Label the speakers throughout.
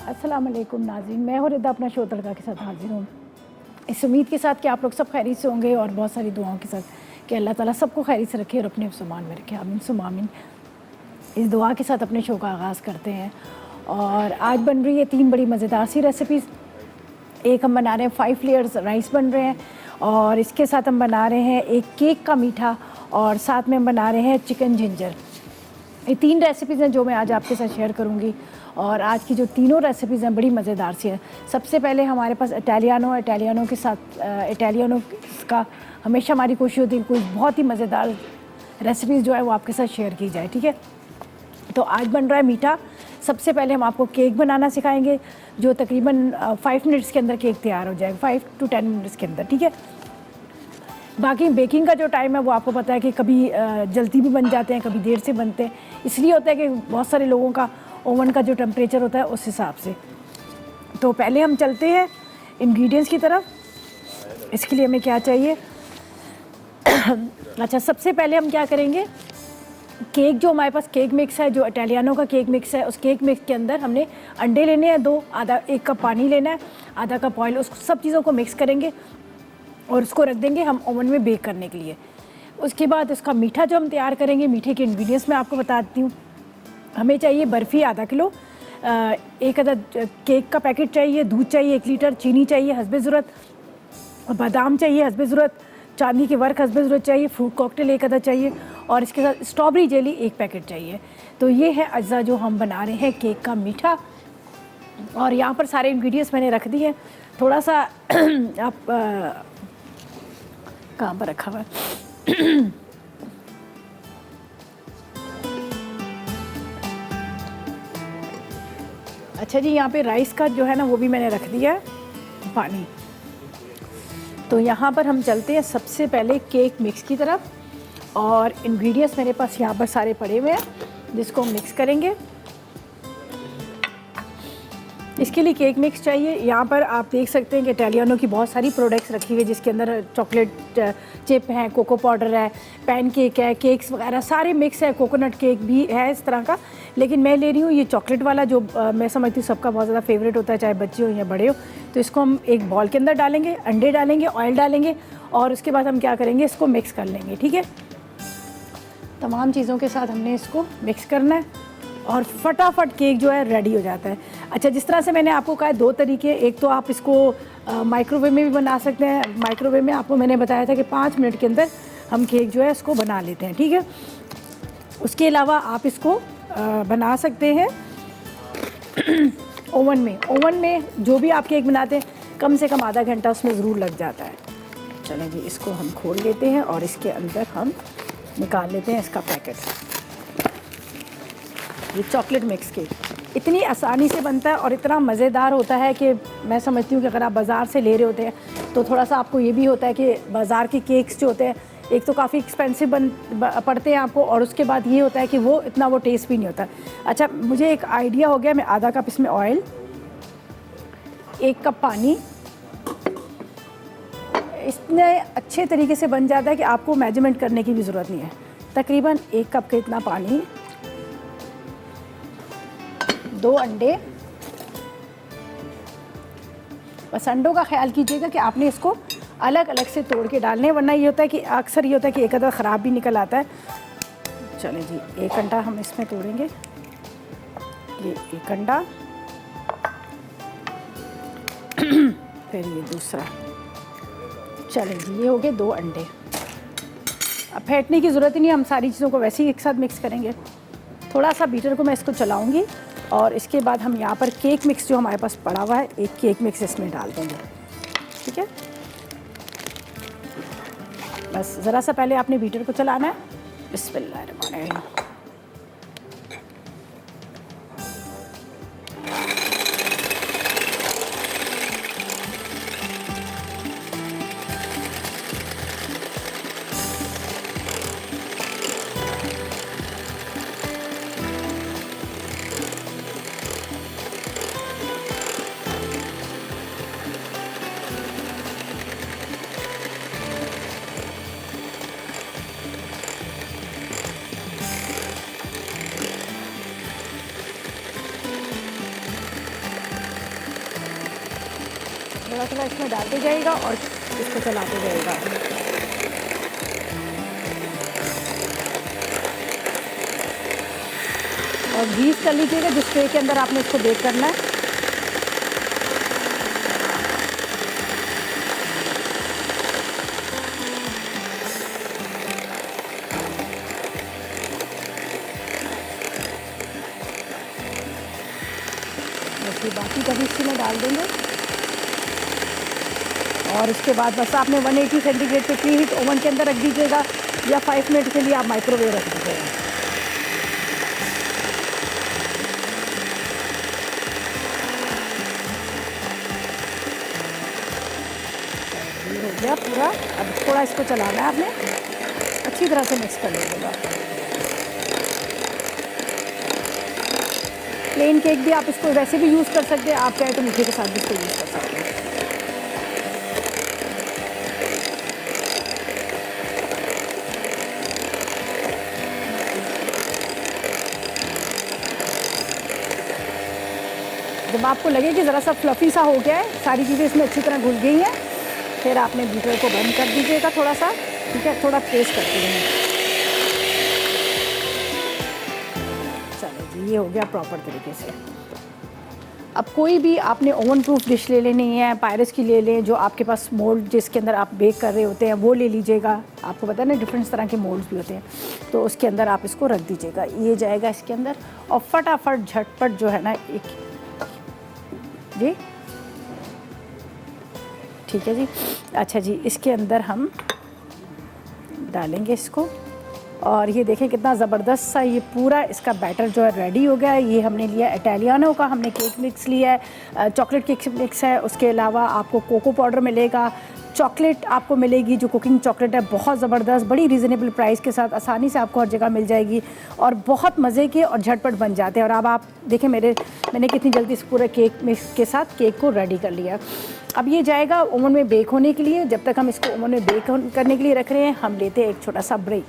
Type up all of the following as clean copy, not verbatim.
Speaker 1: अस्सलाम वालेकुम नाज़रीन, मैं हूँ रिदा अपना शो तड़का के साथ हाजिर हूँ इस उम्मीद के साथ कि आप लोग सब खैरियत से होंगे और बहुत सारी दुआओं के साथ कि अल्लाह ताला सबको खैरियत से रखे और अपने सामान में रखे। आमीन सुम्मा आमीन। इस दुआ के साथ अपने शो का आगाज़ करते हैं और आज बन रही है 3 बड़ी मज़ेदार सी रेसिपीज़। एक हम बना रहे हैं 5 लेयर्स राइस बन रहे हैं और इसके साथ हम बना रहे हैं एक केक का मीठा और साथ में हम बना रहे हैं चिकन जिंजर। ये 3 रेसिपीज़ हैं जो मैं आज आपके साथ शेयर करूंगी और आज की जो तीनों रेसिपीज़ हैं बड़ी मज़ेदार सी हैं। सबसे पहले हमारे पास इटालियानो के साथ इटालियानो का हमेशा हमारी कोशिश होती है कोई बहुत ही मज़ेदार रेसिपीज़ जो है वो आपके साथ शेयर की जाए, ठीक है। तो आज बन रहा है मीठा। सबसे पहले हम आपको केक बनाना सिखाएंगे जो तकरीबन 5 मिनट्स के अंदर केक तैयार हो जाएगा, 5 to 10 मिनट्स के अंदर, ठीक है। बाकी बेकिंग का जो टाइम है वो आपको पता है कि कभी जल्दी भी बन जाते हैं, कभी देर से बनते हैं। इसलिए होता है कि बहुत सारे लोगों का ओवन का जो टेम्परेचर होता है उस हिसाब से। तो पहले हम चलते हैं इंग्रेडिएंट्स की तरफ। इसके लिए हमें क्या चाहिए अच्छा, सबसे पहले हम क्या करेंगे, केक जो हमारे पास केक मिक्स है, जो इटालियानो का केक मिक्स है, उस केक मिक्स के अंदर हमने अंडे लेने हैं 2, आधा 1 कप पानी लेना है, आधा कप ऑयल, उस सब चीज़ों को मिक्स करेंगे और उसको रख देंगे हम ओवन में बेक करने के लिए। उसके बाद उसका मीठा जो हम तैयार करेंगे, मीठे के इंग्रेडिएंट्स मैं आपको बता देती हूँ। हमें चाहिए बर्फ़ी आधा किलो, 1 अदद केक का पैकेट चाहिए, दूध चाहिए 1 लीटर, चीनी चाहिए हस्बे ज़रूरत, बादाम चाहिए हस्बे ज़रूरत, चांदी के वर्क हस्बे ज़रूरत चाहिए, फ्रूट कॉकटेल 1 अदद चाहिए और इसके साथ स्ट्रॉबेरी जेली 1 पैकेट चाहिए। तो ये है अज्जा जो हम बना रहे हैं केक का मीठा। और यहाँ पर सारे इंग्रेडिएंट्स मैंने रख दिए। थोड़ा सा आप कहाँ पर रखा हुआ है अच्छा जी, यहाँ पे राइस का जो है ना वो भी मैंने रख दिया है पानी। तो यहाँ पर हम चलते हैं सबसे पहले केक मिक्स की तरफ और इंग्रेडिएंट्स मेरे पास यहाँ पर सारे पड़े हुए हैं जिसको हम मिक्स करेंगे। इसके लिए केक मिक्स चाहिए। यहाँ पर आप देख सकते हैं कि इटालियानो की बहुत सारी प्रोडक्ट्स रखी हुई है जिसके अंदर चॉकलेट चिप है, कोको पाउडर है, पैन केक है, केक्स वगैरह सारे मिक्स है, कोकोनट केक भी है इस तरह का। लेकिन मैं ले रही हूँ ये चॉकलेट वाला जो मैं समझती हूँ सबका बहुत ज़्यादा फेवरेट होता है, चाहे बच्चे हो या बड़े हो। तो इसको हम एक बॉल के अंदर डालेंगे, अंडे डालेंगे, ऑयल डालेंगे और उसके बाद हम क्या करेंगे, इसको मिक्स कर लेंगे, ठीक है। तमाम चीज़ों के साथ हमने इसको मिक्स करना है और फटाफट केक जो है रेडी हो जाता है। अच्छा, जिस तरह से मैंने आपको कहा है 2 तरीके, एक तो आप इसको माइक्रोवेव में भी बना सकते हैं। माइक्रोवेव में आपको मैंने बताया था कि 5 मिनट के अंदर हम केक जो है इसको बना लेते हैं, ठीक है। उसके अलावा आप इसको बना सकते हैं ओवन में। ओवन में जो भी आप केक बनाते हैं कम से कम आधा घंटा उसमें ज़रूर लग जाता है। चलें जी, इसको हम खोल लेते हैं और इसके अंदर हम निकाल लेते हैं इसका पैकेट। ये चॉकलेट मिक्स केक इतनी आसानी से बनता है और इतना मज़ेदार होता है कि मैं समझती हूँ कि अगर आप बाज़ार से ले रहे होते हैं तो थोड़ा सा आपको ये भी होता है कि बाज़ार के केक्स जो होते हैं एक तो काफ़ी एक्सपेंसिव पड़ते हैं आपको और उसके बाद ये होता है कि वो इतना वो टेस्ट भी नहीं होता। अच्छा, मुझे एक आइडिया हो गया। मैं आधा कप इसमें ऑयल, 1 कप पानी, इतने अच्छे तरीके से बन जाता है कि आपको मेजरमेंट करने की भी ज़रूरत नहीं है। तकरीबन 1 कप के इतना पानी, 2 अंडे। बस अंडों का ख्याल कीजिएगा कि आपने इसको अलग अलग से तोड़ के डालने, वरना ये होता है कि अक्सर ये होता है कि एक अदर ख़राब भी निकल आता है। चलें जी, 1 अंडा हम इसमें तोड़ेंगे, ये 1 अंडा फिर ये दूसरा। चलें जी, ये हो गए 2 अंडे। अब फेंटने की ज़रूरत ही नहीं, हम सारी चीज़ों को वैसे ही एक साथ मिक्स करेंगे। थोड़ा सा बीटर को मैं इसको चलाऊंगी और इसके बाद हम यहाँ पर केक मिक्स जो हमारे पास पड़ा हुआ है, एक केक मिक्स इसमें डाल देंगे, ठीक है। बस ज़रा सा पहले आपने बीटर को चलाना है। बिस्मिल्लाहिर्रहमानिर्रहीम। थोड़ा थोड़ा इसमें डालते जाइएगा और इसको चलाते जाइएगा। और ग्रीस कर लीजिएगा जिस ट्रे के अंदर आपने इसको बेक करना है। बाकी कभी इसी में डाल देंगे और इसके बाद बस आपने 180 सेंटीग्रेड पे प्री हीट ओवन के अंदर रख दीजिएगा या 5 मिनट के लिए आप माइक्रोवेव रख दीजिएगा। ये हो गया पूरा। अब थोड़ा इसको चलाना है आपने, अच्छी तरह से मिक्स कर लीजिएगा। प्लेन केक भी आप इसको वैसे भी यूज़ कर सकते हैं, आप चाहे तो मीठे के साथ भी इसको यूज़ कर सकते हैं। जब आपको लगे कि ज़रा सा फ्लफ़ी सा हो गया है, सारी चीज़ें इसमें अच्छी तरह घुल गई हैं, फिर आपने बीटर को बंद कर दीजिएगा थोड़ा सा, ठीक है, थोड़ा प्रेस करते हैं। चलो जी, ये हो गया प्रॉपर तरीके से। अब कोई भी आपने ओवन प्रूफ डिश ले लेनी है, पायरस की ले लें, जो आपके पास मोल्ड जिसके अंदर आप बेक कर रहे होते हैं वो ले लीजिएगा। आपको पता है ना डिफरेंट तरह के मोल्ड्स भी होते हैं, तो उसके अंदर आप इसको रख दीजिएगा। ये जाएगा इसके अंदर और फटाफट झटपट जो है ना एक जी, ठीक है जी। अच्छा जी, इसके अंदर हम डालेंगे इसको और ये देखें कितना ज़बरदस्त सा ये पूरा इसका बैटर जो है रेडी हो गया है। ये हमने लिया इटालियानो का, हमने केक मिक्स लिया है, चॉकलेट केक मिक्स है। उसके अलावा आपको कोको पाउडर मिलेगा, चॉकलेट आपको मिलेगी जो कुकिंग चॉकलेट है, बहुत ज़बरदस्त, बड़ी रीज़नेबल प्राइस के साथ आसानी से आपको हर जगह मिल जाएगी और बहुत मज़े के और झटपट बन जाते हैं। और अब आप देखें मैंने कितनी जल्दी इस पूरे केक मिक्स के साथ केक को रेडी कर लिया। अब ये जाएगा ओवन में बेक होने के लिए। जब तक हम इसको ओवन में बेक करने के लिए रख रहे हैं, हम लेते हैं एक छोटा सा ब्रेक।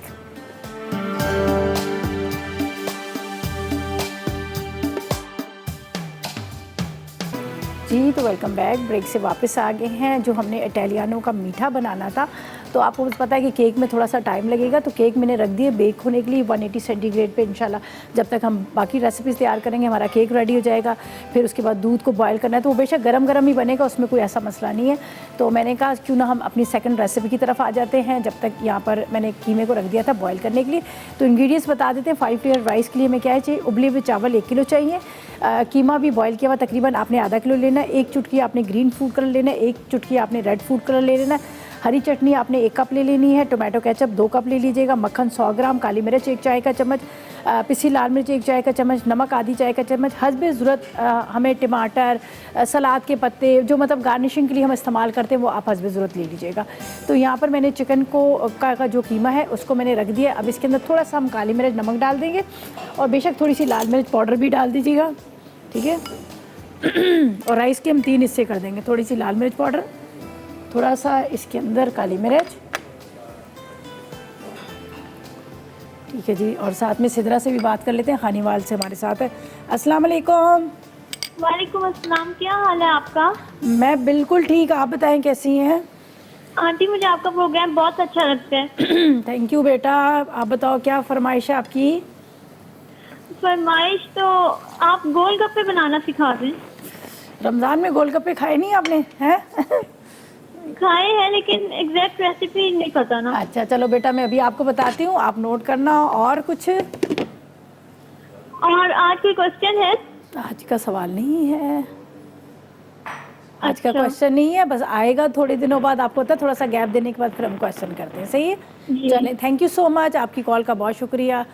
Speaker 1: जी तो वेलकम बैक। ब्रेक से वापस आ गए हैं। जो हमने इटालियानो का मीठा बनाना था, तो आपको पता है कि केक में थोड़ा सा टाइम लगेगा, तो केक मैंने रख दिए बेक होने के लिए 180 सेंटीग्रेड पे। इंशाल्लाह जब तक हम बाकी रेसिपीज़ तैयार करेंगे हमारा केक रेडी हो जाएगा। फिर उसके बाद दूध को बॉयल करना है, तो वो बेशक गरम गरम ही बनेगा, उसमें कोई ऐसा मसला नहीं है। तो मैंने कहा क्यों ना हम अपनी सेकंड रेसिपी की तरफ आ जाते हैं। जब तक यहाँ पर मैंने कीमे को रख दिया था बॉयल करने के लिए, तो इंग्रेडिएंट्स बता देते हैं। 5 लेयर राइस के लिए हमें क्या चाहिए, उबले हुए चावल 1 किलो चाहिए, कीमा भी बॉयल किया हुआ तकरीबन आपने आधा किलो लेना है, 1 चुटकी आपने ग्रीन फूड कलर लेना है, 1 चुटकी आपने रेड फूड कलर ले लेना है, हरी चटनी आपने 1 कप ले लेनी है, टोमेटो केचप 2 कप ले लीजिएगा, मक्खन 100 ग्राम, काली मिर्च 1 चाय का चम्मच, पिसी लाल मिर्च 1 चाय का चम्मच, नमक आधी चाय का चम्मच, हस्बे ज़रूरत हमें टमाटर, सलाद के पत्ते जो मतलब गार्निशिंग के लिए हम इस्तेमाल करते हैं वो आप हस्बे ज़रूरत ले लीजिएगा। तो यहाँ पर मैंने चिकन का जो कीमा है उसको मैंने रख दिया। अब इसके अंदर थोड़ा सा हम काली मिर्च नमक डाल देंगे और बेशक थोड़ी सी लाल मिर्च पाउडर भी डाल दीजिएगा, ठीक है। और राइस के हम 3 हिस्से कर देंगे, थोड़ी सी लाल मिर्च पाउडर, थोड़ा सा इसके अंदर काली मिर्च, ठीक है जी। और साथ में सिदरा से भी बात कर लेते हैं, खानीवाल से हमारे साथ है। अस्सलाम वालेकुम।
Speaker 2: वालेकुम अस्सलाम, क्या हाल है आपका?
Speaker 1: मैं बिल्कुल ठीक, आप बताएं कैसी हैं?
Speaker 2: आंटी मुझे आपका प्रोग्राम बहुत अच्छा लगता है।
Speaker 1: थैंक यू बेटा। आप बताओ क्या फरमाइश है आपकी?
Speaker 2: फरमाइश तो आप गोलगप्पे बनाना सिखा दें।
Speaker 1: रमज़ान में गोलगप्पे खाए नहीं आपने हैं?
Speaker 2: खाए हैं लेकिन एग्जैक्ट रेसिपी नहीं पता ना।
Speaker 1: अच्छा चलो बेटा, मैं अभी आपको बताती हूँ, आप नोट करना। और कुछ?
Speaker 2: और आज कोई क्वेश्चन है?
Speaker 1: आज का सवाल नहीं है, आज का
Speaker 2: अच्छा।
Speaker 1: क्वेश्चन नहीं है, बस आएगा थोड़े दिनों बाद। आपको पता है थोड़ा सा गैप देने के बाद फिर हम क्वेश्चन करते हैं, सही है? चलें, थैंक यू सो मच, आपकी कॉल का बहुत शुक्रिया।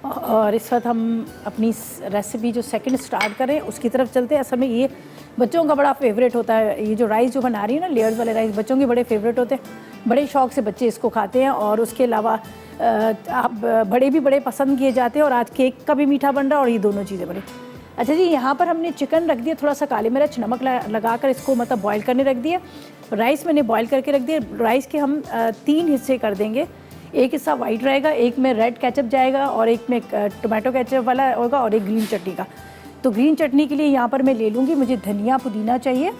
Speaker 1: और इस वक्त हम अपनी रेसिपी जो सेकंड स्टार्ट करें उसकी तरफ चलते हैं। असल में ये बच्चों का बड़ा फेवरेट होता है, ये जो राइस जो बना रही है ना, लेयर्स वाले राइस बच्चों के बड़े फेवरेट होते हैं, बड़े शौक से बच्चे इसको खाते हैं। और उसके अलावा आप बड़े भी बड़े पसंद किए जाते हैं। और आज केक का भी मीठा बन रहा है और ये दोनों चीज़ें बड़ी। अच्छा जी, यहाँ पर हमने चिकन रख दिया, थोड़ा सा काली मिर्च नमक लगा कर इसको मतलब बॉयल करने रख दिया। राइस मैंने बॉयल करके रख दिया। राइस के हम 3 हिस्से कर देंगे, एक हिस्सा वाइट रहेगा, एक में रेड केचप जाएगा और एक में टोमेटो केचप वाला होगा और एक ग्रीन चटनी का। तो ग्रीन चटनी के लिए यहाँ पर मैं ले लूँगी, मुझे धनिया पुदीना चाहिए,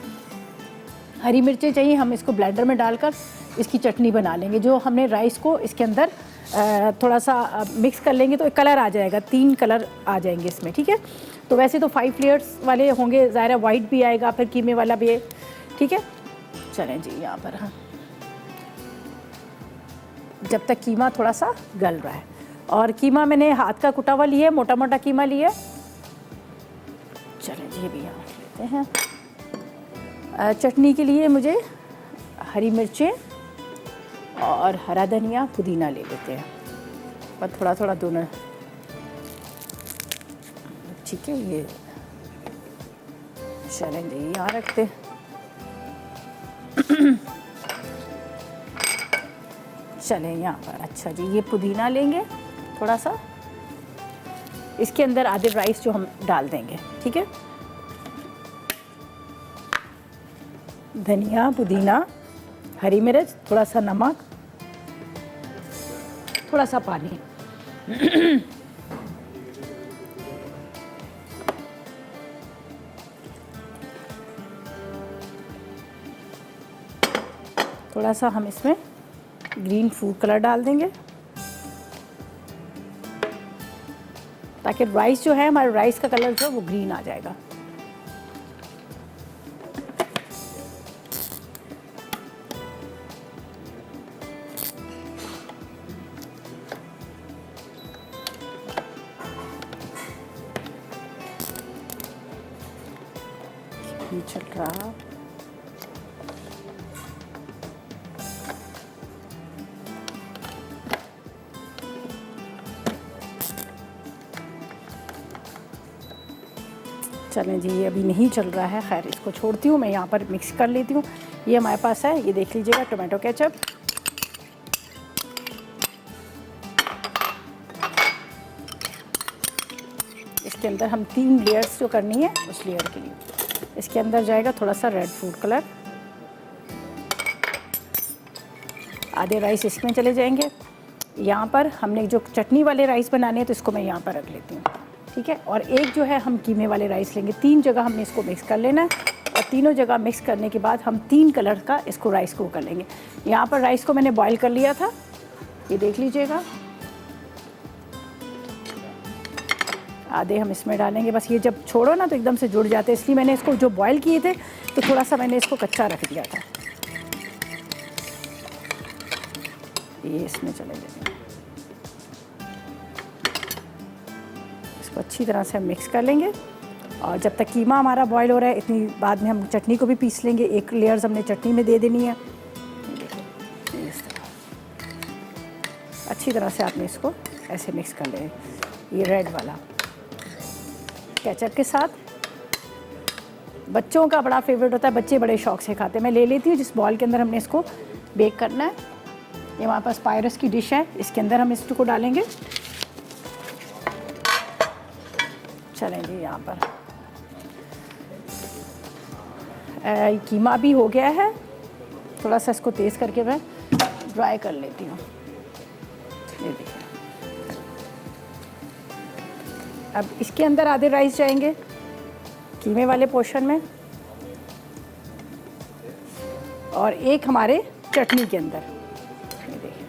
Speaker 1: हरी मिर्चें चाहिए, हम इसको ब्लेंडर में डालकर इसकी चटनी बना लेंगे। जो हमने राइस को इसके अंदर थोड़ा सा मिक्स कर लेंगे तो एक कलर आ जाएगा, 3 कलर आ जाएंगे इसमें, ठीक है। तो वैसे तो 5 लेयर्स वाले होंगे, ज़ाहिर है वाइट भी आएगा, फिर कीमे वाला भी है, ठीक है। चलें जी, यहाँ पर हाँ, जब तक कीमा थोड़ा सा गल रहा है, और कीमा मैंने हाथ का कुटा हुआ लिया है, मोटा मोटा कीमा लिया है। चलें जी, ये भी यहाँ लेते हैं। चटनी के लिए मुझे हरी मिर्चें और हरा धनिया, पुदीना ले लेते हैं, और थोड़ा थोड़ा दोनों, ठीक है। ये चलें जी, यहाँ रखते हैं। चलें यहाँ पर, अच्छा जी, ये पुदीना लेंगे थोड़ा सा, इसके अंदर आधे राइस जो हम डाल देंगे, ठीक है। धनिया, पुदीना, हरी मिर्च, थोड़ा सा नमक, थोड़ा सा पानी। थोड़ा सा हम इसमें ग्रीन फूड कलर डाल देंगे, ताकि राइस जो है, हमारे राइस का कलर जो है वो ग्रीन आ जाएगा। ये चल रहा, चलें जी, ये अभी नहीं चल रहा है, खैर इसको छोड़ती हूँ, मैं यहाँ पर मिक्स कर लेती हूँ। ये हमारे पास है, ये देख लीजिएगा, टोमेटो केचप। इसके अंदर हम 3 लेयर्स जो करनी है, उस लेयर के लिए इसके अंदर जाएगा थोड़ा सा रेड फूड कलर, आधे राइस इसमें चले जाएंगे। यहाँ पर हमने जो चटनी वाले राइस बनाने हैं, तो इसको मैं यहाँ पर रख लेती हूँ, ठीक है। और एक जो है हम कीमे वाले राइस लेंगे, 3 जगह हमने इसको मिक्स कर लेना है, और तीनों जगह मिक्स करने के बाद हम 3 कलर का इसको राइस को कर लेंगे। यहाँ पर राइस को मैंने बॉईल कर लिया था, ये देख लीजिएगा, आधे हम इसमें डालेंगे। बस ये जब छोड़ो ना तो एकदम से जुड़ जाते हैं, इसलिए मैंने इसको जो बॉईल किए थे तो थोड़ा सा मैंने इसको कच्चा रख दिया था। ये इसमें चले जाएंगे, इसको अच्छी तरह से हम मिक्स कर लेंगे, और जब तक कीमा हमारा बॉईल हो रहा है, इतनी बाद में हम चटनी को भी पीस लेंगे। 1 लेयर्स हमने चटनी में दे देनी है, इस तरह अच्छी तरह से आपने इसको ऐसे मिक्स कर लें। ये रेड वाला केचप के साथ, बच्चों का बड़ा फेवरेट होता है, बच्चे बड़े शौक से खाते हैं। मैं ले लेती हूँ जिस बॉल के अंदर हमने इसको बेक करना है। ये हमारे पास पायरस की डिश है, इसके अंदर हम इसको डालेंगे। चलें जी, यहाँ पर कीमा भी हो गया है, थोड़ा सा इसको तेज़ करके मैं ड्राई कर लेती हूँ। ये देखिए, अब इसके अंदर आधे राइस जाएंगे कीमे वाले पोर्शन में, और एक हमारे चटनी के अंदर। ये देखिए,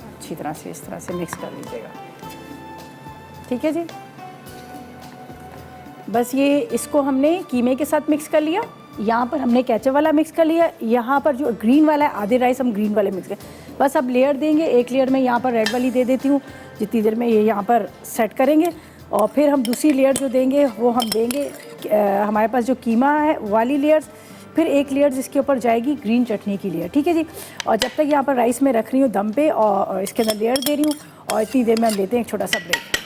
Speaker 1: अच्छी तरह से इस तरह से मिक्स कर लीजिएगा, ठीक है जी। बस ये इसको हमने कीमे के साथ मिक्स कर लिया, यहाँ पर हमने केचप वाला मिक्स कर लिया, यहाँ पर जो ग्रीन वाला है आधे राइस हम ग्रीन वाले मिक्स कर। बस अब लेयर देंगे, एक लेयर में यहाँ पर रेड वाली दे देती हूँ, जितनी देर में ये यहाँ पर सेट करेंगे, और फिर हम दूसरी लेयर जो देंगे वो हम देंगे हमारे पास जो कीमा है वाली लेयर्स, फिर एक लेयर जिसके ऊपर जाएगी ग्रीन चटनी की लेयर, ठीक है जी। और जब तक यहाँ पर राइस में रख रही हूँ दम पे, और इसके अंदर लेयर दे रही हूँ, और इतनी देर में हम लेते हैं एक छोटा सा ब्रेक।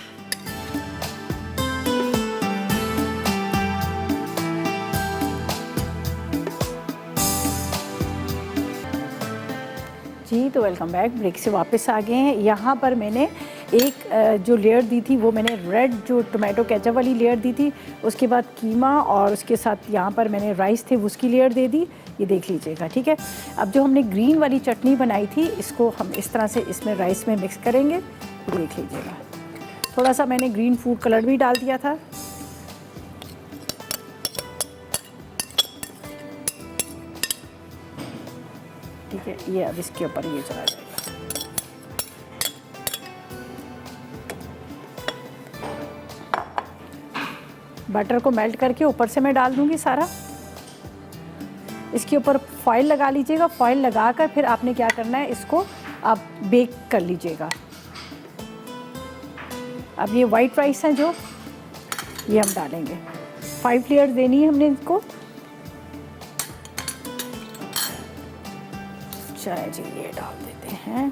Speaker 1: जी, तो वेलकम बैक, ब्रेक से वापस आ गए हैं। यहाँ पर मैंने एक जो लेयर दी थी वो मैंने रेड जो टोमेटो केचप वाली लेयर दी थी, उसके बाद कीमा, और उसके साथ यहाँ पर मैंने राइस थे उसकी लेयर दे दी, ये देख लीजिएगा, ठीक है। अब जो हमने ग्रीन वाली चटनी बनाई थी, इसको हम इस तरह से इसमें राइस में मिक्स करेंगे, देख लीजिएगा। थोड़ा सा मैंने ग्रीन फूड कलर भी डाल दिया था, ये अब इसके ऊपर ये चला जाएगा। बटर को मेल्ट करके ऊपर से मैं डाल दूंगी सारा। इसके ऊपर फॉइल लगा लीजिएगा। फॉइल लगाकर फिर आपने क्या करना है, इसको आप बेक कर लीजिएगा। अब ये वाइट राइस है जो, ये हम डालेंगे। 5 लेयर्स देनी है हमने इसको। चलिए जी, ये डाल देते हैं।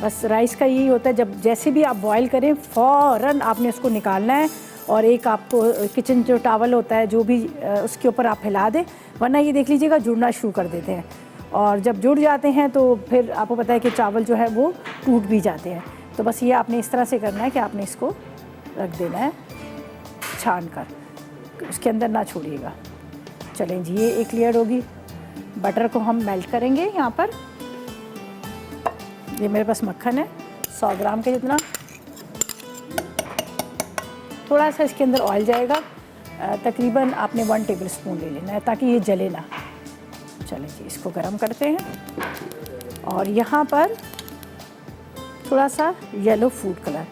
Speaker 1: बस राइस का यही होता है, जब जैसे भी आप बॉईल करें फ़ौरन आपने उसको निकालना है, और एक आपको किचन जो टॉवल होता है जो भी उसके ऊपर आप हिला दें, वरना ये देख लीजिएगा जुड़ना शुरू कर देते हैं, और जब जुड़ जाते हैं तो फिर आपको पता है कि चावल जो है वो टूट भी जाते हैं। तो बस ये आपने इस तरह से करना है कि आपने इसको रख देना है छान कर, उसके अंदर ना छोड़िएगा। चलें जी, ये एक लेयर होगी। बटर को हम मेल्ट करेंगे यहाँ पर। ये मेरे पास मक्खन है 100 ग्राम के जितना। थोड़ा सा इसके अंदर ऑयल जाएगा, तकरीबन आपने 1 टेबल स्पून ले लेना है ताकि ये जले ना। चलें जी, इसको गरम करते हैं। और यहाँ पर थोड़ा सा येलो फूड कलर।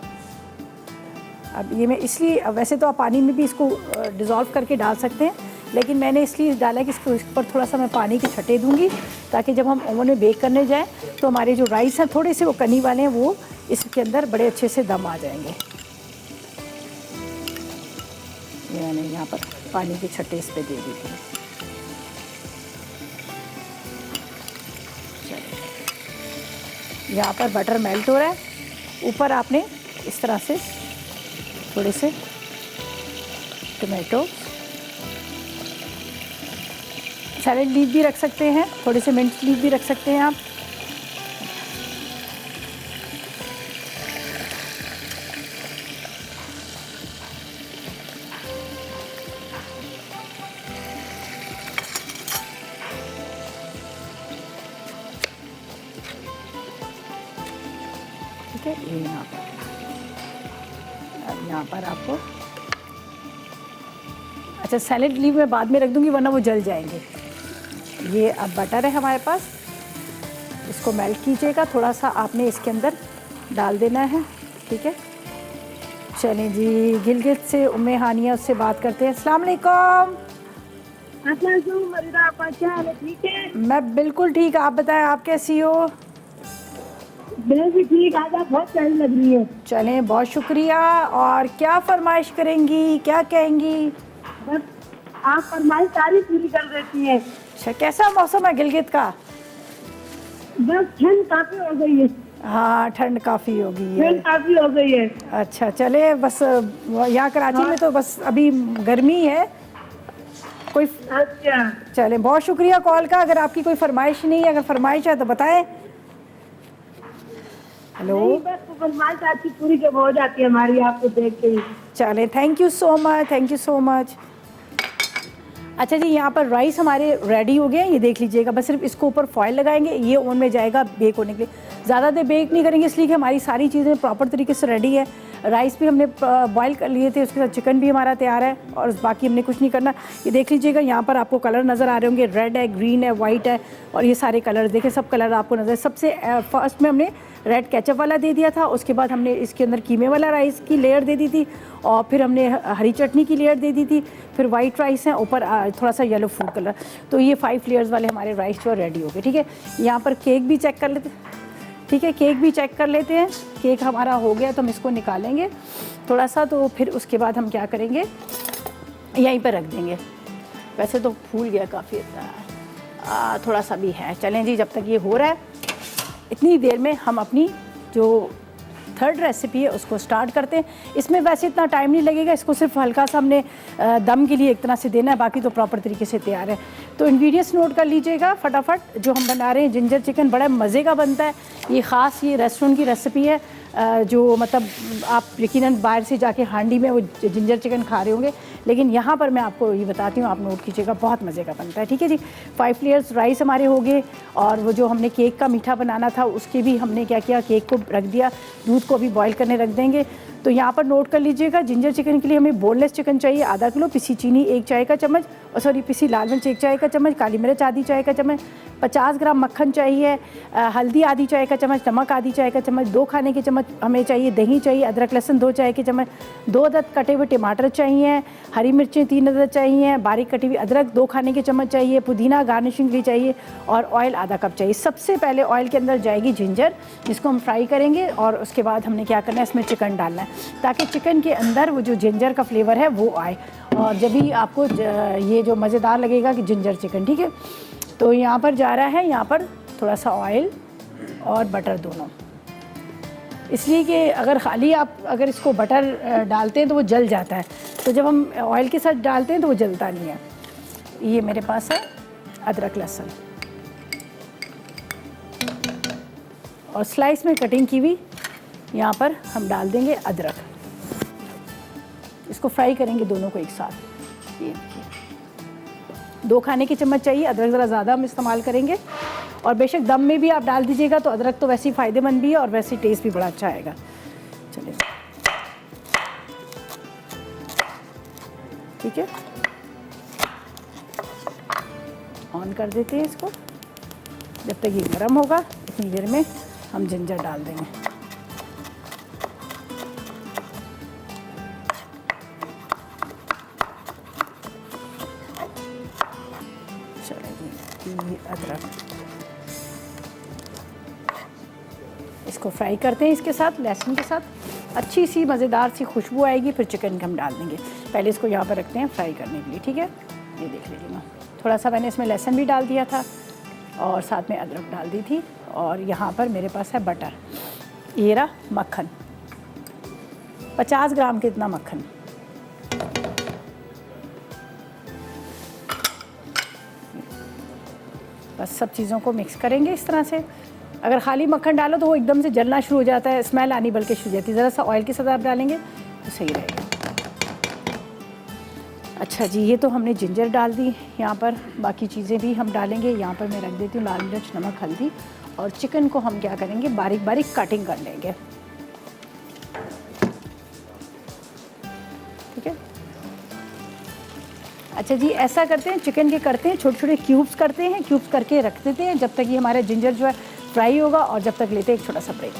Speaker 1: अब ये मैं इसलिए, वैसे तो आप पानी में भी इसको डिज़ोल्व करके डाल सकते हैं, लेकिन मैंने इसलिए डाला कि इसको इस पर थोड़ा सा मैं पानी के छटे दूंगी, ताकि जब हम ओवन में बेक करने जाएं तो हमारे जो राइस हैं थोड़े से वो कनी वाले हैं, वो इसके अंदर बड़े अच्छे से दम आ जाएंगे। ये मैंने यहाँ पर पानी के छट्टे इस पे दे दी थी। यहाँ पर बटर मेल्ट हो रहा है। ऊपर आपने इस तरह से थोड़े से टोमेटो, सैलेड लीफ भी रख सकते हैं, थोड़े से मिंट लीफ भी रख सकते हैं आप। ठीक है, ये यहाँ पर, अब यहाँ पर आपको, अच्छा सैलेड लीफ मैं बाद में रख दूँगी वरना वो जल जाएंगे। ये अब बटर है हमारे पास, इसको मेल्ट कीजिएगा। थोड़ा सा आपने इसके अंदर डाल देना है। ठीक है, चलें जी, गिलगित से उम्मे हानिया उससे बात करते हैं। अस्सलाम वालेकुम।
Speaker 2: मरीदा आपा, क्या हाल है? ठीक है,
Speaker 1: मैं बिल्कुल ठीक, आप बताएं आप कैसी हो?
Speaker 2: मैं भी ठीक। आज आप बहुत प्यारी लग रही है।
Speaker 1: चलें, बहुत शुक्रिया। और क्या फरमाइश करेंगी, क्या कहेंगी?
Speaker 2: बस आप फरमाइश सारी पूरी कर देती हैं।
Speaker 1: अच्छा, कैसा मौसम है गिलगित का?
Speaker 2: बस ठंड काफी हो गई है।
Speaker 1: हाँ, ठंड काफ़ी हो गई है।
Speaker 2: ठंड काफी हो गई है।
Speaker 1: अच्छा, चले, बस यहाँ कराची में तो बस अभी गर्मी है कोई।
Speaker 2: अच्छा,
Speaker 1: चले, बहुत शुक्रिया कॉल का। अगर आपकी कोई फरमाइश नहीं है, अगर फरमाइश है तो बताएं। हेलो,
Speaker 2: नहीं, बस फरमाइश आपकी पूरी जब हो जाती है हमारी, आपको देख के ही।
Speaker 1: चले, thank you so much, thank you so much. अच्छा जी, यहाँ पर राइस हमारे रेडी हो गए हैं, ये देख लीजिएगा। बस सिर्फ इसको ऊपर फॉइल लगाएंगे, ये ओवन में जाएगा बेक होने के लिए। ज़्यादा देर बेक नहीं करेंगे, इसलिए कि हमारी सारी चीज़ें प्रॉपर तरीके से रेडी है। राइस भी हमने बॉईल कर लिए थे, उसके साथ चिकन भी हमारा तैयार है, और बाकी हमने कुछ नहीं करना। ये देख लीजिएगा, यहाँ पर आपको कलर नज़र आ रहे होंगे, रेड है, ग्रीन है, वाइट है, और ये सारे कलर देखें, सब कलर आपको नज़र। सबसे फर्स्ट में हमने रेड केचप वाला दे दिया था, उसके बाद हमने इसके अंदर कीमे वाला राइस की लेयर दे दी थी, और फिर हमने हरी चटनी की लेयर दे दी थी, फिर वाइट राइस है, ऊपर थोड़ा सा येलो फूड कलर। तो ये 5 लेयर्स वाले हमारे राइस जो रेडी हो गए। ठीक है, यहाँ पर केक भी चेक कर लेते। ठीक है, केक भी चेक कर लेते हैं। केक हमारा हो गया तो हम इसको निकालेंगे थोड़ा सा, तो फिर उसके बाद हम क्या करेंगे, यहीं पर रख देंगे। वैसे तो फूल गया काफ़ी, थोड़ा सा भी है। चलें जी, जब तक ये हो रहा है इतनी देर में हम अपनी जो थर्ड रेसिपी है उसको स्टार्ट करते हैं। इसमें वैसे इतना टाइम नहीं लगेगा, इसको सिर्फ हल्का सा हमने दम के लिए एक तरह से देना है, बाकी तो प्रॉपर तरीके से तैयार है। तो इंग्रेडिएंट्स नोट कर लीजिएगा फटाफट। जो हम बना रहे हैं जिंजर चिकन, बड़ा मज़े का बनता है ये, ख़ास ये रेस्टोरेंट की रेसिपी है, जो मतलब आप यकीनन बाहर से जाके हांडी में वो जिंजर चिकन खा रहे होंगे, लेकिन यहाँ पर मैं आपको ये बताती हूँ, आप नोट कीजिएगा, बहुत मज़े का बनता है। ठीक है जी, 5 लेयर्स राइस हमारे हो गए, और वो जो हमने केक का मीठा बनाना था उसके भी हमने क्या किया, केक को रख दिया, दूध को भी बॉईल करने रख देंगे। तो यहाँ पर नोट कर लीजिएगा, जिंजर चिकन के लिए हमें बोनलेस चिकन चाहिए आधा किलो, पिसी चीनी 1 चाय का चम्मच, और सॉरी पिसी लाल मिर्च 1 चाय का चम्मच, काली मिर्च आधी चाय का चम्मच, 50 ग्राम मक्खन चाहिए, हल्दी आधी चाय का चम्मच, नमक आधी चाय का चम्मच, 2 खाने के चम्मच हमें चाहिए दही चाहिए, अदरक लहसुन 2 चाय के चम्मच, 2 अदद कटे हुए टमाटर चाहिए, हरी मिर्चें 3 अदद चाहिए, बारीक कटी हुई अदरक 2 खाने के चम्मच चाहिए, पुदीना गार्निशिंग के लिए चाहिए, और ऑयल आधा कप चाहिए। सबसे पहले ऑयल के अंदर जाएगी जिंजर, जिसको हम फ्राई करेंगे, और उसके बाद हमने क्या करना है, इसमें चिकन डालना है ताकि चिकन के अंदर वो जो जिंजर का फ्लेवर है वो आए, और जब भी आपको ये जो मज़ेदार लगेगा कि जिंजर चिकन, ठीक है। तो यहाँ पर जा रहा है, यहाँ पर थोड़ा सा ऑयल और बटर दोनों, इसलिए कि अगर खाली आप अगर इसको बटर डालते हैं तो वो जल जाता है, तो जब हम ऑयल के साथ डालते हैं तो वो जलता नहीं है। ये मेरे पास है अदरक लहसुन, और स्लाइस में कटिंग की हुई यहाँ पर हम डाल देंगे अदरक, इसको फ्राई करेंगे दोनों को एक साथ। ये 2 खाने के चम्मच चाहिए, अदरक ज़रा ज़्यादा हम इस्तेमाल करेंगे, और बेशक दम में भी आप डाल दीजिएगा तो अदरक तो वैसे ही फ़ायदेमंद भी है और वैसे ही टेस्ट भी बड़ा अच्छा आएगा। चलिए ठीक है, ऑन कर देते हैं इसको। जब तक ये गर्म होगा इतनी देर में हम जिंजर डाल देंगे। चलिए अदरक इसको फ्राई करते हैं, इसके साथ लहसुन के साथ अच्छी सी मज़ेदार सी खुशबू आएगी, फिर चिकन हम डाल देंगे। पहले इसको यहाँ पर रखते हैं फ्राई करने के लिए, ठीक है। ये देख लीजिएगा, थोड़ा सा मैंने इसमें लहसुन भी डाल दिया था और साथ में अदरक डाल दी थी, और यहाँ पर मेरे पास है बटर, ये रहा मक्खन, 50 ग्राम के इतना मक्खन। बस सब चीज़ों को मिक्स करेंगे इस तरह से। अगर खाली मक्खन डालो तो वो एकदम से जलना शुरू हो जाता है, स्मेल आनी बल्कि शुरू हो जाती है। ज़रा सा ऑयल के साथ आप डालेंगे तो सही रहेगा। अच्छा जी, ये तो हमने जिंजर डाल दी यहाँ पर, बाकी चीज़ें भी हम डालेंगे। यहाँ पर मैं रख देती हूँ लाल मिर्च, नमक, हल्दी, और चिकन को हम क्या करेंगे, बारीक बारीक कटिंग कर लेंगे, ठीक है। अच्छा जी, ऐसा करते हैं, चिकन के करते हैं छोटे छोटे क्यूब्स करते हैं, क्यूब्स करके रख देते हैं जब तक ये हमारा जिंजर जो है फ्राई होगा, और जब तक लेते हैं एक छोटा सा ब्रेक।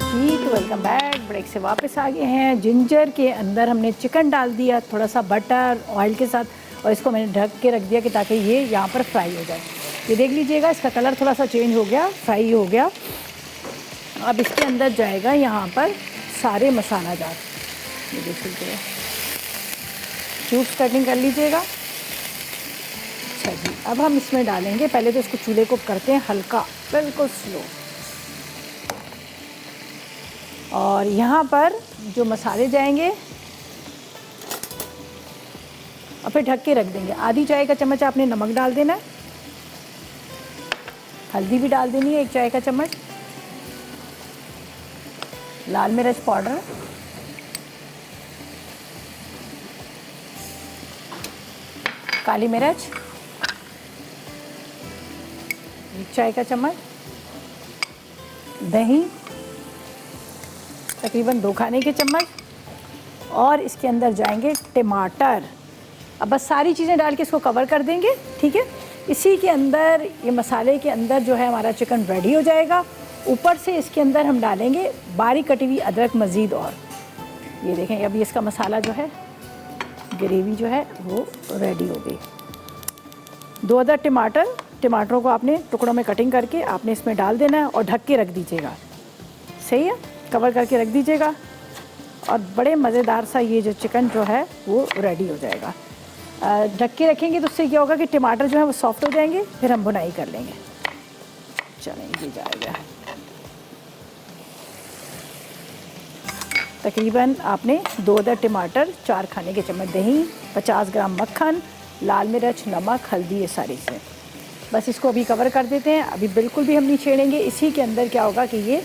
Speaker 1: ठीक, वेलकम बैक। ब्रेक से वापस आ गए हैं। जिंजर के अंदर हमने चिकन डाल दिया, थोड़ा सा बटर ऑयल के साथ, और इसको मैंने ढक के रख दिया कि ताकि ये यहाँ पर फ्राई हो जाए। ये देख लीजिएगा, इसका कलर थोड़ा सा चेंज हो गया, फ्राई हो गया। अब इसके अंदर जाएगा यहाँ पर सारे मसाला जात, ये देख लीजिएगा, क्यूब्स कटिंग कर लीजिएगा। अच्छा जी, अब हम इसमें डालेंगे, पहले तो इसको चूल्हे को करते हैं हल्का, बिल्कुल स्लो, और यहाँ पर जो मसाले जाएंगे और फिर ढक के रख देंगे। आधी चाय का चम्मच आपने नमक डाल देना है, हल्दी भी डाल देनी है 1 चाय का चम्मच, लाल मिर्च पाउडर, काली मिर्च 1 चाय का चम्मच, दही तकरीबन 2 खाने के चम्मच, और इसके अंदर जाएंगे टमाटर। अब बस सारी चीज़ें डाल के इसको कवर कर देंगे, ठीक है। इसी के अंदर, ये मसाले के अंदर जो है हमारा चिकन रेडी हो जाएगा। ऊपर से इसके अंदर हम डालेंगे बारीक कटी हुई अदरक मज़ीद, और ये देखें अभी इसका मसाला जो है, ग्रेवी जो है वो रेडी हो गई। 2 अदद टमाटर, टमाटरों को आपने टुकड़ों में कटिंग करके आपने इसमें डाल देना है और ढक के रख दीजिएगा, सही है, कवर करके रख दीजिएगा, और बड़े मज़ेदार सा ये जो चिकन जो है वो रेडी हो जाएगा। ढक के रखेंगे तो उससे क्या होगा कि टमाटर जो है वो सॉफ्ट हो जाएंगे, फिर हम भुनाई कर लेंगे। चलें, ये जाएगा तकरीबन आपने 2 अदद टमाटर, 4 खाने के चम्मच दही, 50 ग्राम मक्खन, लाल मिर्च, नमक, हल्दी, ये सारी चीज़ें। बस इसको अभी कवर कर देते हैं, अभी बिल्कुल भी हम नहीं छेड़ेंगे। इसी के अंदर क्या होगा कि ये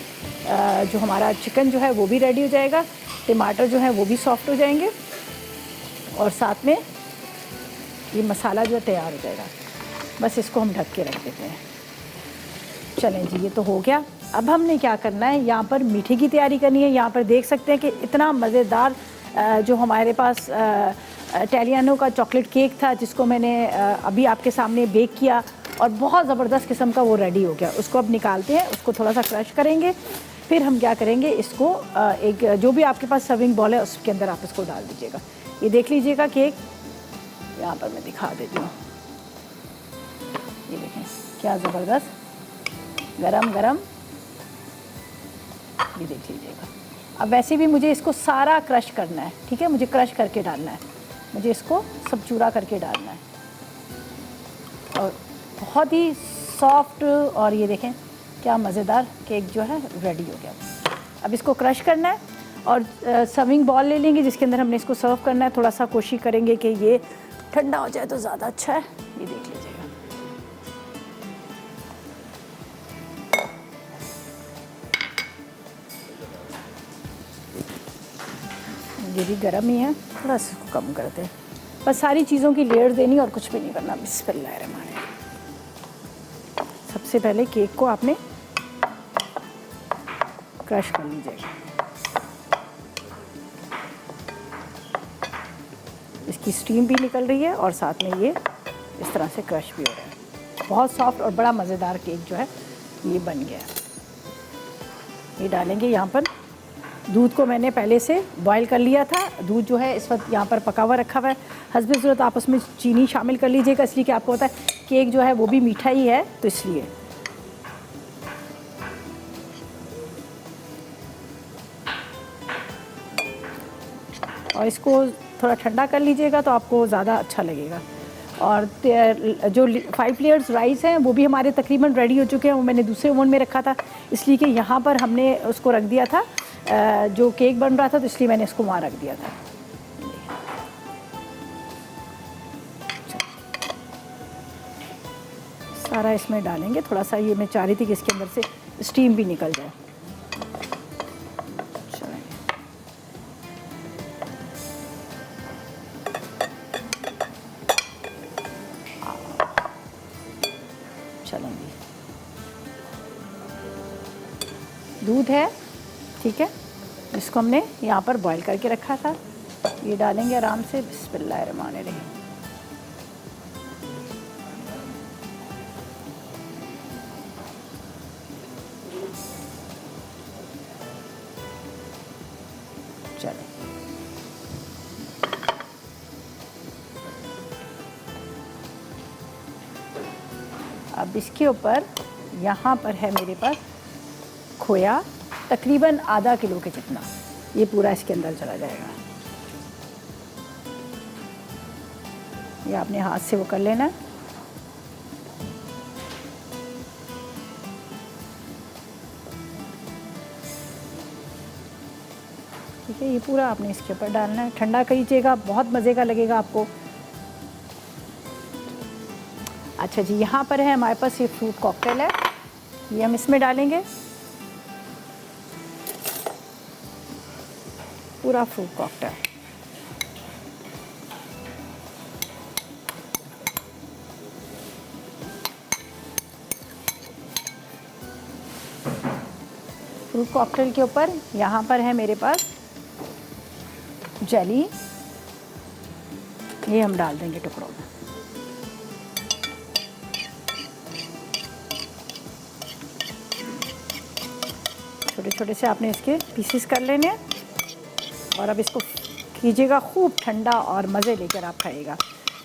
Speaker 1: जो हमारा चिकन जो है वो भी रेडी हो जाएगा, टमाटर जो है वो भी सॉफ्ट हो जाएंगे, और साथ में ये मसाला जो है तैयार हो जाएगा। बस इसको हम ढक के रख देते हैं। चलें जी, ये तो हो गया। अब हमने क्या करना है, यहाँ पर मीठे की तैयारी करनी है। यहाँ पर देख सकते हैं कि इतना मज़ेदार जो हमारे पास इटालियानो का चॉकलेट केक था, जिसको मैंने अभी आपके सामने बेक किया और बहुत ज़बरदस्त किस्म का वो रेडी हो गया। उसको अब निकालते हैं, उसको थोड़ा सा क्रश करेंगे। फिर हम क्या करेंगे, इसको एक जो भी आपके पास सर्विंग बॉल है उसके अंदर आप इसको डाल दीजिएगा। ये देख लीजिएगा केक, यहाँ पर मैं दिखा देती हूँ। ये देखें क्या ज़बरदस्त गरम गरम, ये देख लीजिएगा। अब वैसे भी मुझे इसको सारा क्रश करना है, ठीक है, मुझे क्रश करके डालना है, मुझे इसको सब चूरा करके डालना है। और बहुत ही सॉफ्ट, और ये देखें क्या मज़ेदार केक जो है रेडी हो गया। अब इसको क्रश करना है और सर्विंग बॉल ले लेंगे जिसके अंदर हमने इसको सर्व करना है। थोड़ा सा कोशिश करेंगे कि ये ठंडा हो जाए तो ज़्यादा अच्छा है। ये देख लीजिएगा, ये भी गर्म ही है, थोड़ा सा इसको कम करते हैं। बस सारी चीज़ों की लेयर देनी और कुछ भी नहीं करना। बिस्मिल्लाहिर्रहमानिर्रहीम। सबसे पहले केक को आपने क्रश कर लीजिएगा। इसकी स्टीम भी निकल रही है और साथ में ये इस तरह से क्रश भी हो रहा है। बहुत सॉफ्ट और बड़ा मज़ेदार केक जो है ये बन गया है। ये डालेंगे यहाँ पर। दूध को मैंने पहले से बॉईल कर लिया था। दूध जो है इस वक्त यहाँ पर पका हुआ रखा हुआ है। हस्बे ज़रूरत आप उसमें चीनी शामिल कर लीजिएगा, इसलिए कि आपको पता है केक जो है वो भी मीठा ही है, तो इसलिए। और इसको थोड़ा ठंडा कर लीजिएगा तो आपको ज़्यादा अच्छा लगेगा। और जो 5 लेयर्स राइस हैं वो भी हमारे तकरीबन रेडी हो चुके हैं। वो मैंने दूसरे ओवन में रखा था, इसलिए कि यहाँ पर हमने उसको रख दिया था, जो केक बन रहा था, तो इसलिए मैंने इसको वहाँ रख दिया था। सारा इसमें डालेंगे। थोड़ा सा ये मैं चाह रही थी कि इसके अंदर से स्टीम भी निकल जाए। चलेंगे, दूध है, ठीक है, जिसको हमने यहाँ पर बॉईल करके रखा था, ये डालेंगे आराम से। बिस्मिल्लाहिर्रहमानिर्रहीम। चलें, अब इसके ऊपर यहाँ पर है मेरे पास खोया, तकरीबन आधा किलो के जितना। ये पूरा इसके अंदर चला जाएगा। ये आपने हाथ से वो कर लेना है। ठीक है, ये पूरा आपने इसके ऊपर डालना है। ठंडा कीजिएगा, बहुत मज़े का लगेगा आपको। अच्छा जी, यहाँ पर है हमारे पास ये फ्रूट कॉकटेल है, ये हम इसमें डालेंगे। पूरा फ्रूट कॉकटेल। फ्रूट कॉकटेल के ऊपर यहाँ पर है मेरे पास जेली, ये हम डाल देंगे टुकड़ों में। छोटे छोटे से आपने इसके पीसेस कर लेने हैं और अब इसको कीजिएगा खूब ठंडा और मज़े लेकर आप खाइएगा।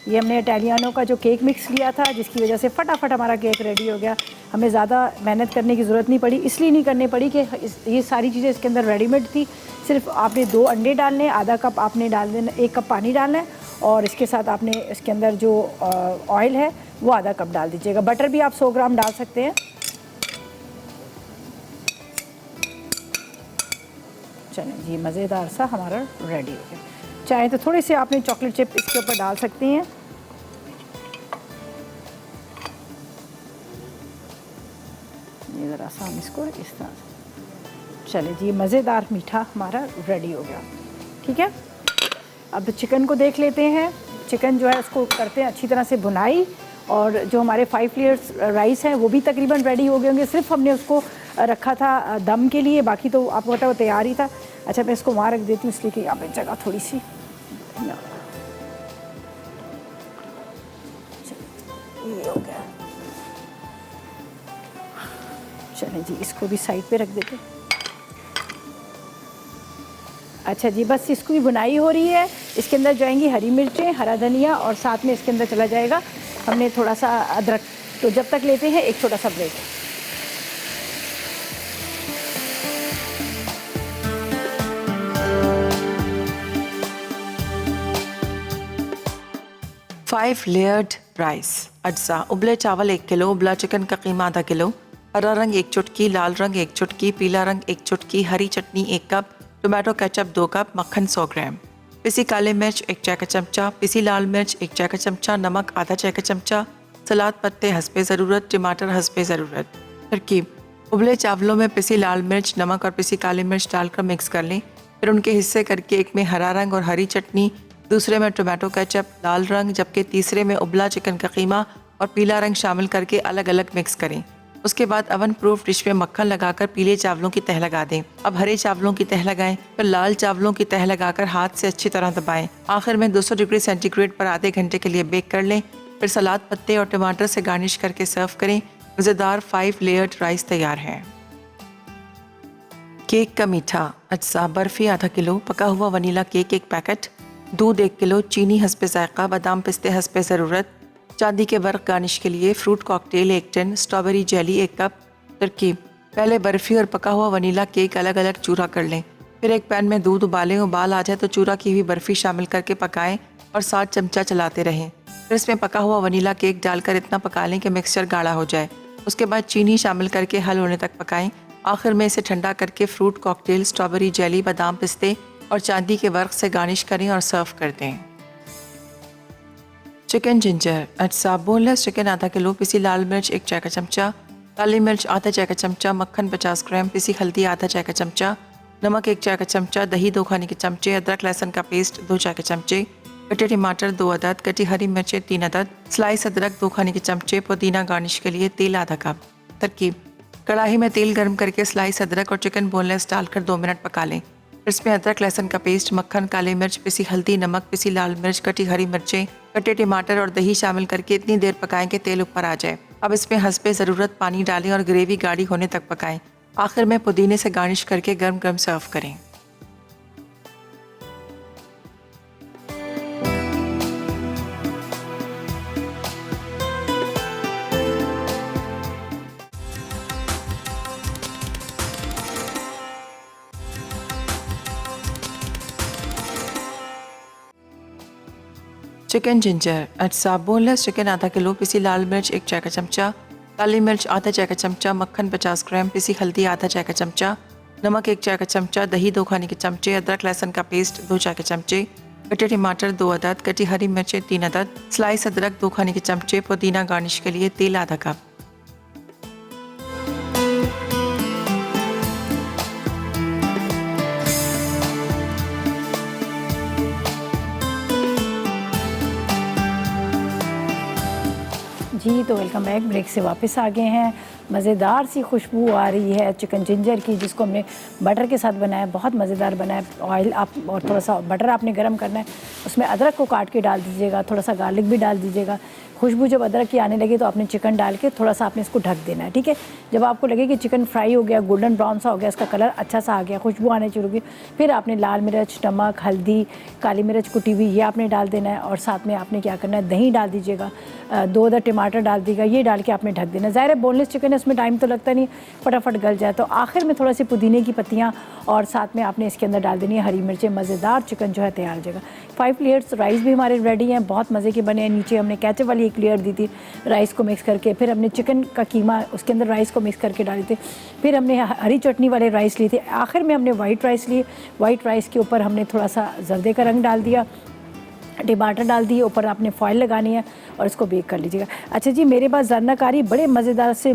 Speaker 1: ये हमने इटालियानो का जो केक मिक्स लिया था, जिसकी वजह से फटाफट हमारा केक रेडी हो गया। हमें ज़्यादा मेहनत करने की ज़रूरत नहीं पड़ी, इसलिए नहीं करनी पड़ी कि ये सारी चीज़ें इसके अंदर रेडीमेड थी। सिर्फ आपने 2 अंडे डालने हैं, आधा कप आपने डाल देना, 1 कप पानी डालना है और इसके साथ आपने इसके अंदर जो ऑयल है वो आधा कप डाल दीजिएगा। बटर भी आप 100 ग्राम डाल सकते हैं। चलें जी, मज़ेदार सा हमारा रेडी हो गया। चाहे तो थोड़ी सी आपने चॉकलेट चिप इसके ऊपर डाल सकती हैं। ये ज़रा सा हम इसको इस तरह से। चले जी, मज़ेदार मीठा हमारा रेडी हो गया। ठीक है, अब चिकन को देख लेते हैं। चिकन जो है उसको करते हैं अच्छी तरह से भुनाई, और जो हमारे 5 लेयर्स राइस हैं वो भी तकरीबन रेडी हो गए होंगे। सिर्फ हमने उसको रखा था दम के लिए, बाकी तो आपको पता है वो तैयार ही था। अच्छा मैं इसको वहाँ रख देती हूँ इसलिए कि यहाँ पे जगह थोड़ी सी ये हो गया। चलें जी, इसको भी साइड पे रख देते। अच्छा जी, बस इसको भी बुनाई हो रही है। इसके अंदर जाएंगी हरी मिर्चें, हरा धनिया, और साथ में इसके अंदर चला जाएगा हमने थोड़ा सा अदरक। तो जब तक लेते हैं एक छोटा सा ब्रेक।
Speaker 3: फाइव लेयर्ड राइस अज्जा, उबले चावल 1 किलो, उबला चिकन का कीमा आधा किलो, हरा रंग 1 चुटकी, लाल रंग 1 चुटकी, पीला रंग 1 चुटकी, हरी चटनी 1 कप, टोमेटो केचप 2 कप, मक्खन 100 ग्राम, पिसी काली मिर्च 1 चाय का चमचा, पिसी लाल मिर्च 1 चाय का चमचा, नमक आधा चाय का चमचा, सलाद पत्ते हस्बे ज़रूरत, टमाटर हस्बे ज़रूरत। तरकीब: उबले चावलों में पिसी लाल मिर्च, नमक और पिसी काली मिर्च डालकर मिक्स कर लें। फिर उनके हिस्से करके एक में हरा रंग और हरी चटनी, दूसरे में टोमेटो केचप, लाल रंग, जबकि तीसरे में उबला चिकन का कीमा और पीला रंग शामिल करके अलग अलग मिक्स करें। उसके बाद अवन प्रूफ डिश में मक्खन लगाकर पीले चावलों की तह लगा दें। अब हरे चावलों की तह लगाएं, फिर लाल चावलों की तह लगाकर हाथ से अच्छी तरह दबाएं। आखिर में 200 डिग्री सेंटीग्रेड पर आधे घंटे के लिए बेक कर लें। फिर सलाद पत्ते और टमाटर से गार्निश करके सर्व करें। मज़ेदार 5 लेयर्ड राइस तैयार है। केक का मीठा अज्जा: बर्फ़ी आधा किलो, पका हुआ वनीला केक 1 पैकेट, दूध 1 किलो, चीनी हस्बे ज़ायक़ा, बादाम पिस्ते हस्बे ज़रूरत, चांदी के वर्क गार्निश के लिए, fruit cocktail 1 tin, strawberry jelly 1 cup. तरकीब: पहले बर्फ़ी और पका हुआ वनीला केक अलग अलग चूरा कर लें। फिर एक पैन में दूध उबालें, उबाल आ जाए तो चूरा की हुई बर्फ़ी शामिल करके पकाएं और 7 चमचा चलाते रहें। फिर इसमें पका हुआ वनीला केक डालकर इतना पका लें कि मिक्सचर गाढ़ा हो जाए। उसके बाद चीनी शामिल करके हल होने तक पकाएं। आखिर में इसे ठंडा करके फ्रूट कॉकटेल, स्ट्रॉबेरी जेली, बादाम पिस्ते और चांदी के वर्क से गार्निश करें और सर्व कर दें। चिकन जिंजर अज्जा: बोनलेस चिकन आधा किलो, पिसी लाल मिर्च 1 चाय का चमचा, काली मिर्च आधा चाय का चमचा, मक्खन 50 ग्राम, पिसी हल्दी आधा चाय का चमचा, नमक 1 चाय का चमचा, दही 2 खाने के चमचे, अदरक लहसुन का पेस्ट 2 चाय के चमचे, कटे टमाटर 2 अदद, कटी हरी मिर्चें 3 अदद, स्लाइस अदरक 2 खाने के चमचे, पुदीना गार्निश के लिए, तेल आधा कप। तरकीब: कढ़ाई में तेल गर्म करके स्लाइस अदरक और चिकन बोनलेस डालकर 2 मिनट पका लें। इसमें अदरक लहसुन का पेस्ट, मक्खन, काली मिर्च, पिसी हल्दी, नमक, पिसी लाल मिर्च, कटी हरी मिर्चें, कटे टमाटर और दही शामिल करके इतनी देर पकाएं कि तेल ऊपर आ जाए। अब इसमें हस्बे ज़रूरत पानी डालें और ग्रेवी गाढ़ी होने तक पकाएं। आखिर में पुदीने से गार्निश करके गर्म गर्म सर्व करें। चिकन जिंजर अज्जा: बोनलेस चिकन आधा किलो, पिसी लाल मिर्च 1 चाय का चमचा, काली मिर्च आधा चाय का चमचा, मक्खन 50 ग्राम, पिसी हल्दी आधा चाय का चमचा, नमक 1 चाय का चमचा, दही 2 खाने के चमचे, अदरक लहसुन का पेस्ट 2 चाय के चमचे, कटे टमाटर 2 अदद, कटी हरी मिर्चें 3 अदद, स्लाइस अदरक 2 खाने के चमचे, पुदीना गार्निश के लिए, तेल आधा कप।
Speaker 1: जी तो वेलकम बैक। ब्रेक से वापस आ गए हैं। मज़ेदार सी खुशबू आ रही है चिकन जिंजर की, जिसको हमने बटर के साथ बनाया, बहुत मज़ेदार बना है। ऑयल आप और थोड़ा सा बटर आपने गरम करना है, उसमें अदरक को काट के डाल दीजिएगा, थोड़ा सा गार्लिक भी डाल दीजिएगा। खुशबू जब अदरक की आने लगे तो आपने चिकन डाल के थोड़ा सा आपने इसको ढक देना है, ठीक है। जब आपको लगे कि चिकन फ्राई हो गया, गोल्डन ब्राउन सा हो गया, इसका कलर अच्छा सा आ गया, खुशबू आने शुरू की, फिर आपने लाल मिर्च, नमक, हल्दी, काली मिर्च कुटी हुई ये आपने डाल देना है। और साथ में आपने क्या करना है, दही डाल दीजिएगा, 2 अदर टमाटर डाल दीजिएगा, ये डाल के आपने ढक देना। ज़ाहिर है बोनलेस चिकन है, उसमें टाइम तो लगता नहीं, फटाफट गल जाए। तो आखिर में थोड़ा सी पुदीने की पत्तियाँ और साथ में आपने इसके अंदर डाल देनी है हरी मिर्चें। मज़ेदार चिकन जो है तैयार हो जाएगा। 5 लेयर्स राइस भी हमारे रेडी हैं, बहुत मज़े के बने हैं। नीचे हमने केचप वाली 1 लेयर दी थी राइस को मिक्स करके, फिर हमने चिकन का कीमा उसके अंदर राइस को मिक्स करके डाले थे, फिर हमने हरी चटनी वाले राइस लिए थे, आखिर में हमने वाइट राइस लिए। वाइट राइस के ऊपर हमने थोड़ा सा जर्दे का रंग डाल दिया, टमाटर डाल दिए, ऊपर आपने फॉइल लगानी है और इसको बेक कर लीजिएगा। अच्छा जी, मेरे पास जरनाकारी बड़े मज़ेदार से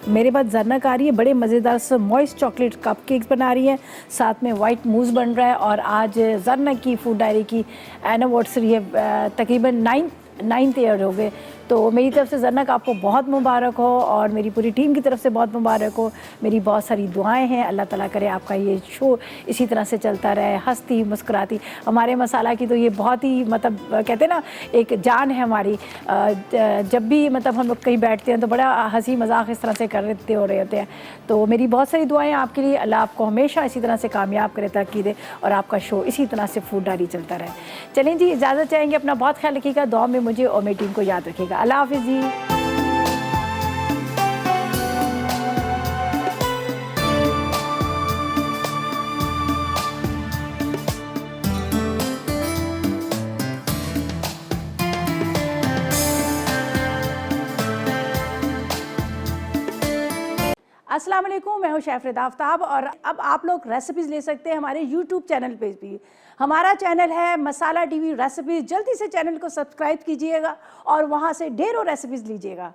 Speaker 1: मेरे पास जरनक आ रही है, बड़े मज़ेदार से मॉइस्ट चॉकलेट कप केक्स बना रही है, साथ में वाइट मूस बन रहा है। और आज जरनक की फूड डायरी की एनिवर्सरी है, तकरीबन 9th ईयर हो गए। तो मेरी तरफ से जरनक आपको बहुत मुबारक हो और मेरी पूरी टीम की तरफ से बहुत मुबारक हो। मेरी बहुत सारी दुआएं हैं, अल्लाह ताला करे आपका ये शो इसी तरह से चलता रहे, हंसती मुस्कुराती। हमारे मसाला की तो ये बहुत ही मतलब कहते हैं ना एक जान है हमारी। जब भी मतलब हम लोग कहीं बैठते हैं तो बड़ा हंसी मजाक इस तरह से कर रहे हो रहे होते हैं। तो मेरी बहुत सारी दुआएं आपके लिए, अल्लाह आपको हमेशा इसी तरह से कामयाब करे, तरक्की दे और आपका शो इसी तरह से फूड डायरी चलता रहे। चलें जी, इजाज़त चाहेंगे, अपना बहुत ख्याल रखिएगा, दुआ में मुझे और मेरी टीम को याद रखिएगा। अल्लाह हाफिज़ जी। अस्सलाम वालेकुम, मैं हूं शेफ़ रिदा आफ्ताब और अब आप लोग रेसिपीज़ ले सकते हैं हमारे यूट्यूब चैनल पे भी। हमारा चैनल है मसाला टीवी रेसिपीज़। जल्दी से चैनल को सब्सक्राइब कीजिएगा और वहां से ढेरों रेसिपीज़ लीजिएगा।